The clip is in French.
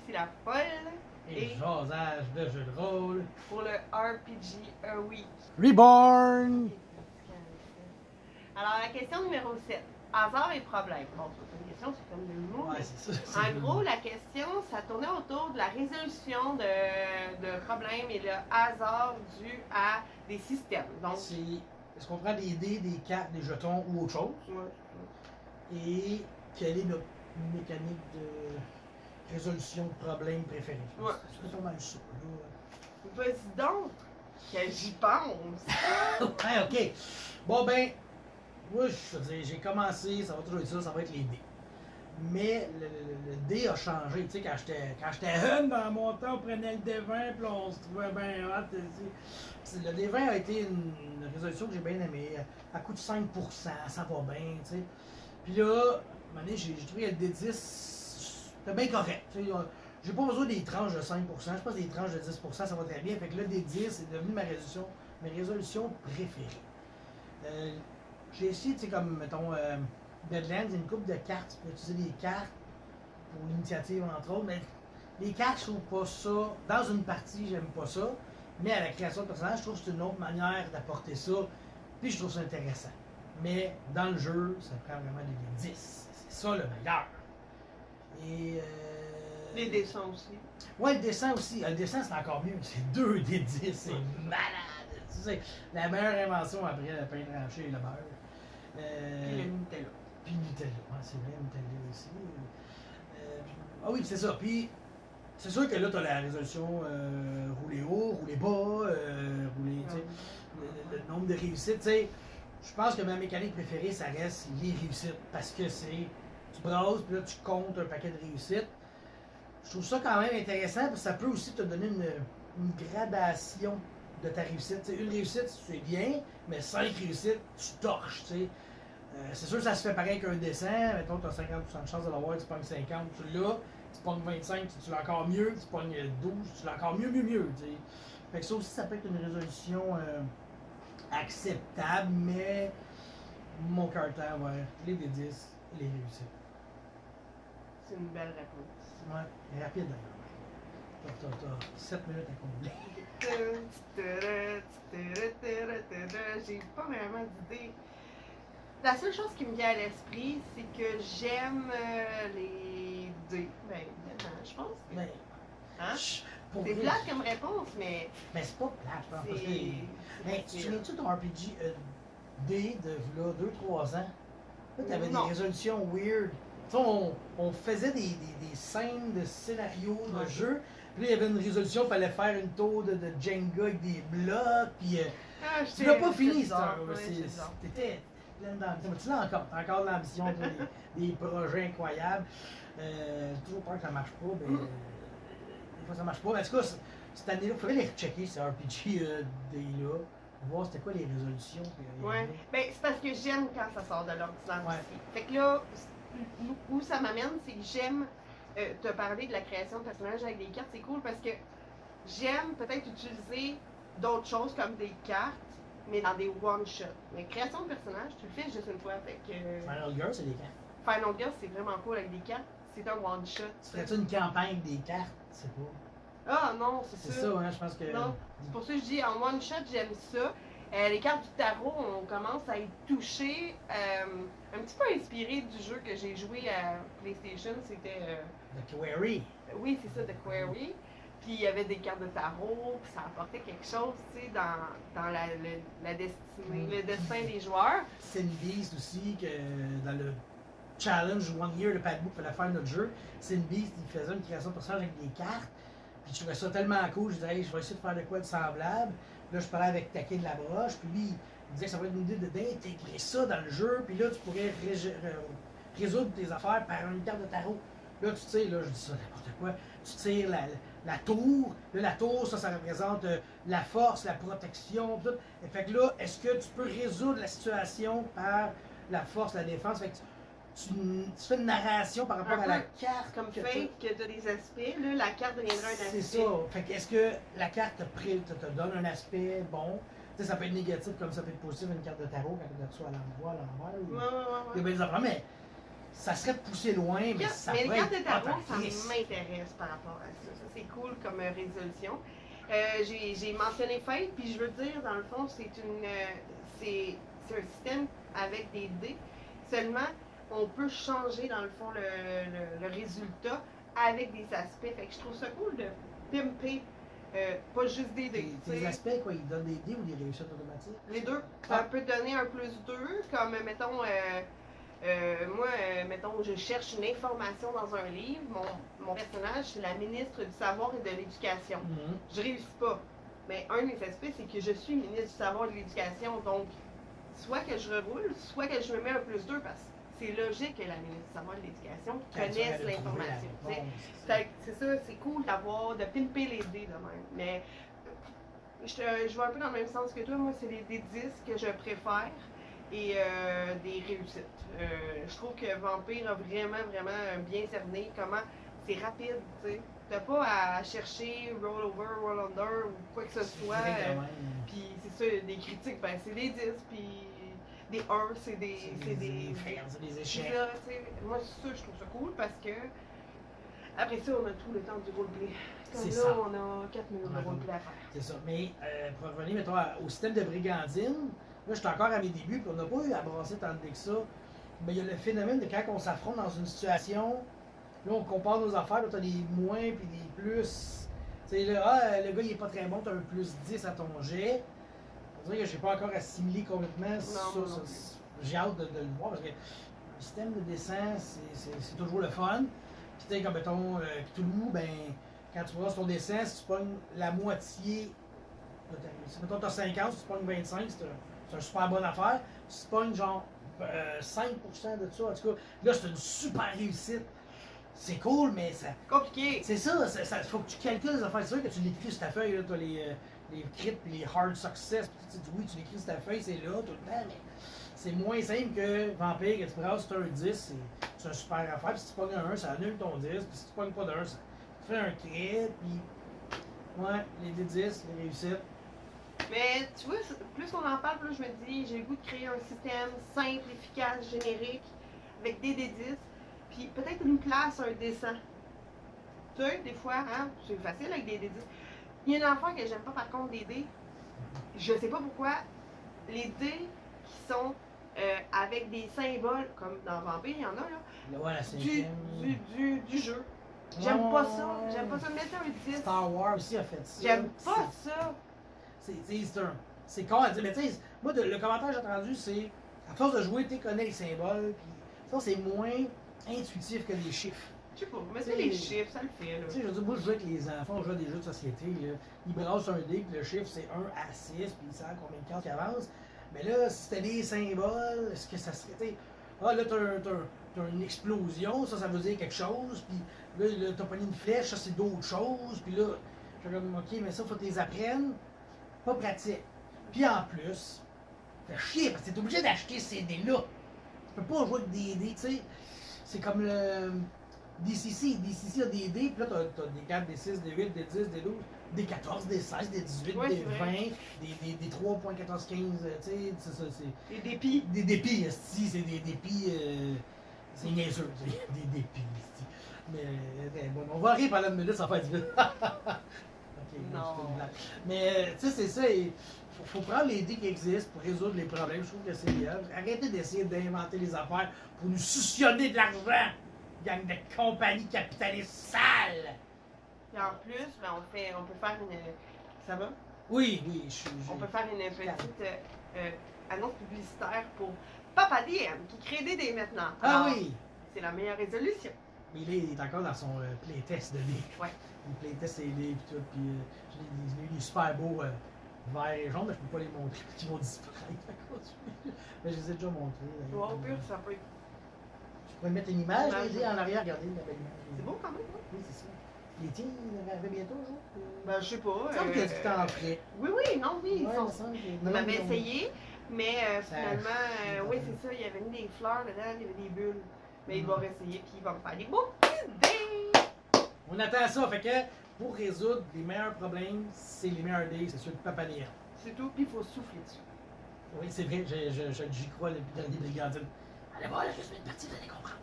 Lucie la folle Et jasage de jeu de rôle. pour le RPG A Week. Reborn! Alors, la question numéro 7. Hasard et problème. Bon, c'est pas une question, c'est comme des mots. Ouais, mais c'est ça. en gros, la question, ça tournait autour de la résolution de problèmes et le hasard dû à des systèmes. Donc, Est-ce qu'on prend des dés, des cartes, des jetons ou autre chose? ouais. Et quelle est notre mécanique de résolution de problème préférée? Ouais. C'est pas mal ça. Là. Vas-y donc, que j'y pense. Ouais, ok. Bon, ben, moi, je veux dire, j'ai commencé, ça va toujours être ça va être les dés. Mais le dé a changé. Tu sais, quand j'étais jeune, dans mon temps, on prenait le D20, puis on se trouvait bien hot. Le D20 a été une résolution que j'ai bien aimée. À coût de 5%, ça va bien, tu sais. Puis là, à un moment donné, j'ai trouvé le D10, c'était bien correct. Tu sais, j'ai pas besoin des tranches de 5%, je pense que des tranches de 10%, ça va très bien. Fait que le D10 est devenu ma résolution préférée. J'ai essayé, tu sais, comme, mettons, Deadlands, une couple de cartes, tu peux utiliser des cartes pour l'initiative, entre autres, mais les cartes, je trouve pas ça, dans une partie, j'aime pas ça, mais à la création de personnages, je trouve que c'est une autre manière d'apporter ça, puis je trouve ça intéressant. Mais dans le jeu, ça prend vraiment des 10, c'est ça le meilleur. Et... Les dessins aussi. Ouais, le dessin aussi. Le dessin, c'est encore mieux. C'est 2 des 10. C'est malade. Tu sais, la meilleure invention après le pain tranché et le beurre. Puis le Nutella. Puis le Nutella. Ouais, c'est vrai, le Nutella aussi. Ah oui, c'est ça. Puis, c'est sûr que là, tu as la résolution rouler haut, rouler bas, rouler, tu sais, le nombre de réussites. Tu sais, je pense que ma mécanique préférée, ça reste les réussites. Parce que c'est, tu brasses, puis là, tu comptes un paquet de réussites. Je trouve ça quand même intéressant parce que ça peut aussi te donner une gradation de ta réussite. T'sais, une réussite, c'est bien, mais 5 réussites, tu torches. C'est sûr que ça se fait pareil qu'un dessin. Mettons, tu as 50% de chance de l'avoir, tu pognes 50, tu l'as. Tu pognes 25, tu l'as encore mieux. Tu pognes 12, tu l'as encore mieux. T'sais. Fait que ça aussi, ça peut être une résolution acceptable, mais mon caractère, ouais, les D10 et les réussites. C'est une belle réponse. Ouais, rapide d'ailleurs. T'as 7 minutes à combler. J'ai pas vraiment d'idée. La seule chose qui me vient à l'esprit, c'est que j'aime les dés. Ben, évidemment, je pense que. Mais, Hein? pour C'est vrai, plate comme réponse, mais. Mais c'est pas plate, je pense. Parce que, mais tu te facile. souviens-tu de ton RPG D de là, 2-3 ans? Là, t'avais des Non. résolutions weird. Tu sais, on faisait des scènes de scénarios de Ouais. jeu. Puis là, il y avait une résolution, il fallait faire une tour de Jenga avec des blocs. Puis Ah, tu l'as pas fini, c'est ça. bizarre, ouais, c'est bizarre. T'étais pleine d'ambition. Mais tu l'as encore. T'as encore de l'ambition, des projets incroyables. J'ai toujours peur que ça marche pas. Mais, des fois, ça marche pas. Mais en tout cas, cette année-là, il faudrait les rechecker, ces RPG Day-là. Voir c'était quoi les résolutions. Ouais. Ben, c'est parce que j'aime quand ça sort de l'ordinaire Ouais. aussi. Fait que là, où ça m'amène, c'est que j'aime te parler de la création de personnages avec des cartes. C'est cool parce que j'aime peut-être utiliser d'autres choses comme des cartes, mais dans des one-shots. Mais création de personnages, tu le fais juste une fois. Fait que Final Girl, c'est des cartes. Final Girl, c'est vraiment cool avec des cartes. C'est un one-shot. Tu ferais-tu une campagne avec des cartes? C'est pas. Ah non, C'est ça, hein, je pense que. Non, c'est pour ça que je dis en one shot, j'aime ça. Les cartes du tarot, on commence à y toucher. Un petit peu inspiré du jeu que j'ai joué à PlayStation, c'était. The Query. Oui, c'est ça, The Query. Puis il y avait des cartes de tarot, puis ça apportait quelque chose, tu sais, dans la destinée, le destin des joueurs. Sin Beast aussi, que dans le challenge One Year, le padbook fallait faire notre jeu. Sin Beast, il faisait une création de personnage avec des cartes. Puis je trouvais ça tellement cool, je disais, hey, je vais essayer de faire de quoi de semblable. Puis là, je parlais avec Taquet de la Broche, puis lui, il disait que ça va être une idée d'intégrer ça dans le jeu, puis là, tu pourrais résoudre tes affaires par une carte de tarot. Là, tu tires, là, je dis ça n'importe quoi, tu tires la tour, là, la tour, ça représente la force, la protection, tout. Et fait que là, est-ce que tu peux résoudre la situation par la force, la défense? Fait que tu fais une narration par rapport à la carte. Comme que Fate, que tu as des aspects, là, la carte deviendra un aspect. c'est ça. Fait que est-ce que la carte te donne un aspect bon? Tu sais, ça peut être négatif comme ça peut être positif une carte de tarot quand tu reçois à l'endroit, à l'envers. Ouais. Il y a bien des affaires, mais ça serait de pousser loin, mais ça Mais les pourrait cartes de être tarot, hot en ça crise. m'intéresse par rapport à ça. Ça, c'est cool comme résolution. J'ai mentionné Fate, puis je veux dire, dans le fond, c'est un système avec des dés. Seulement, on peut changer, dans le fond, le résultat avec des aspects. Fait que je trouve ça cool de pimper, pas juste des dés. Tes t'sais. aspects, quoi, ils donnent des dés ou des réussites automatiques? Les deux. Ça peut te donner un plus 2, comme, mettons, moi, mettons, je cherche une information dans un livre. Mon personnage, c'est la ministre du Savoir et de l'Éducation. Mhm. Je réussis pas. Mais un de mes aspects, c'est que je suis ministre du Savoir et de l'Éducation. Donc, soit que je reroule, soit que je me mets un plus 2 parce que c'est logique que la ministre du Savoir et de l'Éducation Quand tu connaisse aurais trouvé la l'information. t'sais. réponse, c'est ça. Fait que c'est ça, c'est cool de pimper les dés de même. Mais je vais un peu dans le même sens que toi. Moi, c'est les dés 10 que je préfère et des réussites. Je trouve que Vampire a vraiment bien cerné comment c'est rapide, tu sais. T'as pas à chercher roll over, roll under ou quoi que ce soit. Direct de même. Puis c'est ça, des critiques, ben c'est des 10, puis des 1, c'est des. C'est des fails, c'est des C'est échecs. ça, tu sais. Moi, ça, je trouve ça cool parce que. Après ça, on a tout le temps du roleplay. Comme C'est là, ça. on a 4 minutes de Ouais. roleplay à faire. C'est ça. Mais pour revenir, mettons, au système de brigandine, là, je suis encore à mes débuts, puis on n'a pas eu à brasser tant de que ça. Mais il y a le phénomène de quand on s'affronte dans une situation, là, on compare nos affaires, là, tu as des moins puis des plus. Tu sais, là, le gars, il est pas très bon, tu as un plus 10 à ton jet. On dirait que j'ai pas encore assimilé complètement ça. moi ça. non plus. J'ai hâte de le voir parce que le système de dessin, c'est toujours le fun. Puis, tu sais, comme mettons, Cthulhu, ben, quand tu vois ton dessin, si tu pognes la moitié, si mettons t'as 50, si tu pognes 25, c'est une super bonne affaire. Si tu pognes genre 5% de ça, en tout cas, là, c'est une super réussite. C'est cool, mais ça. Compliqué. C'est ça, faut que tu calcules les affaires. C'est sûr que tu l'écris sur ta feuille, là, tu as les crits et les hard success. Puis oui, tu l'écris sur ta feuille, c'est là tout le temps, mais c'est moins simple que Vampire, que tu brasses, c'est un 10, c'est une super affaire. Puis si tu pognes un 1, ça annule ton 10. Puis si tu pognes pas d'un, ça te fait un crit. Puis, ouais, les D10, les réussites. Mais tu vois, plus on en parle, plus je me dis, j'ai le goût de créer un système simple, efficace, générique, avec des D10, puis peut-être une place, un dessin. Tu sais, des fois, hein, c'est facile avec des D10. Il y a une affaire que j'aime pas par contre des dés. Je sais pas pourquoi. Les dés qui sont avec des symboles, comme dans Vampire, il y en a là, Là, ouais, la du, cinquième. du jeu. J'aime Ouais, pas ouais, ça. ouais. J'aime pas ça. Mettez un 10. Star Wars aussi a fait ça. J'aime pas ça. C'est con à dire, mais tu sais, moi, le commentaire que j'ai entendu, c'est à force de jouer, tu connais les symboles, puis ça, c'est moins intuitif que les chiffres. Je sais pas, mettez les chiffres, ça le fait là. Tu sais, je veux dire, moi, je joue avec les enfants, on joue à des jeux de société, là. Ils brassent un dé, puis le chiffre, c'est 1 à 6, puis ils savent combien de cartes qui avancent. Mais là, si c'était des symboles, est-ce que ça serait, tu sais, ah, là, t'as une explosion, ça veut dire quelque chose, puis là t'as pogné une flèche, ça, c'est d'autres choses, puis là, je suis comme, ok, mais ça, faut que tu les apprennes. Pas pratique. Puis en plus, fait chier parce que t'es obligé d'acheter ces dés-là. Tu peux pas jouer avec des dés, tu sais. C'est comme le DCC. DCC a des dés, puis là t'as des 4, des 6, des 8, des 10, des 12, des 14, des 16, des 18, Ouais, des c'est 20, vrai. des 3.1415, tu sais, c'est ça, c'est. Les dépits. Des dépits, esti, c'est des dépits. C'est niaiseux, des dépits, esti. Mais bon, on va rire pendant une minute, ça va faire du vite. Ok, Non. c'est une blague. Mais tu sais, c'est ça. Il faut prendre les dés qui existent pour résoudre les problèmes. Je trouve que c'est bien. Arrêtez d'essayer d'inventer les affaires pour nous suctionner de l'argent. Gang de compagnie capitaliste sale. Et en plus, ben, on peut faire une. Ça va? Oui, On peut faire une petite annonce publicitaire pour Papa DM qui crée des dés maintenant. Ah Alors, oui! C'est la meilleure résolution. Mais là, il est encore dans son playtest de dés. Ouais. Il playtest ses dés et tout. Puis j'ai eu des super beaux verts et jaunes, mais je peux pas les montrer parce qu'ils vont disparaître à cause du- Mais je les ai déjà montrés. Ouais, au pire, ça peut être. Je pourrais mettre une image, Image, les dés en arrière, regardez la belle image. C'est beau quand même, hein? Oui, c'est ça. Les tiens, ils arrivent bientôt, jour? Ben, je sais pas. Il me semble qu'il y a du temps après. Oui, non, oui. Ouais, ils il sont- me semble que- On non, avait non. essayé, mais Ça finalement, a oui, changé. c'est ça, il y avait mis des fleurs dedans, il y avait des bulles. Mais il Mm. va réessayer, puis il va me faire des beaux petits dés! On attend ça, fait que pour résoudre les meilleurs problèmes, c'est les meilleurs dés, c'est ceux de Papa Néa. C'est tout, puis il faut souffler dessus. Oui, c'est vrai, j'y crois depuis le dernier Brigandine. Allez voir le résumé de partie, vous allez comprendre.